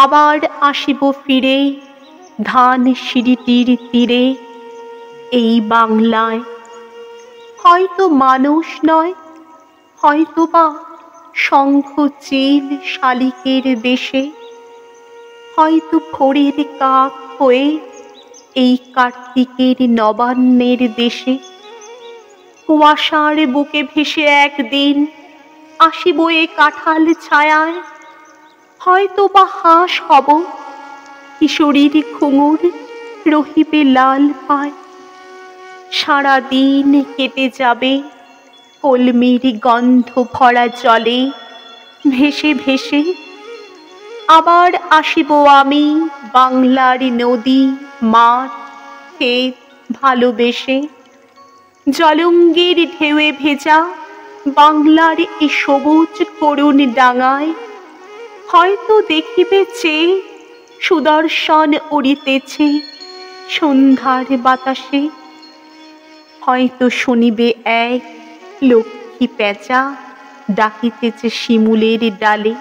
আবার আসিব ফিরে ধান সিঁড়িটির তীরে, এই বাংলায়। হয়তো মানুষ নয়, হয়তো বা শঙ্খ চিল শালিকের দেশে, হয়তো ভোরের কাক হয়ে এই কার্তিকের নবান্নের দেশে। কুয়াশার বুকে ভেসে একদিন আসিব এ কাঁঠাল ছায়ায়, হয়তো বা হাঁস হব, কিশোরীর ঘুঙুর রহিবে লাল পায়। সারাদিন কেটে যাবে কলমির গন্ধ ভরা জলে ভেসে ভেসে। আবার আসিব আমি বাংলার নদী মাঠ ক্ষেত ভালোবেসে। জলঙ্গির ঢেউয়ে ভেজা বাংলার এ সবুজ করুণ ডাঙায়, হয়তো দেখিবে চেয়ে সুদর্শন উড়িতেছে সন্ধ্যার বাতাসে। হয়তো শুনিবে এক লক্ষ্মী পেঁচা ডাকিতেছে শিমুলের ডালে,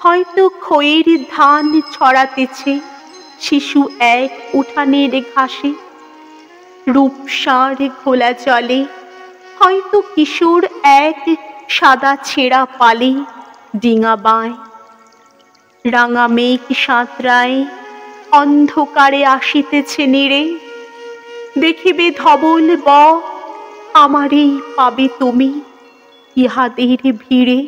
হয়তো খইয়ের ধান ছড়াতেছে শিশু এক উঠানের ঘাসে। রূপসার ঘোলা জলে হয়তো কিশোর এক সাদা ছেঁড়া পালে ডিঙা বায়। রাঙা মেঘ সাঁতরায় অন্ধকারে আসিতেছে নীড়ে, দেখিবে ধবল বক আমারেই পাবে তুমি ইহাদের ভিড়ে।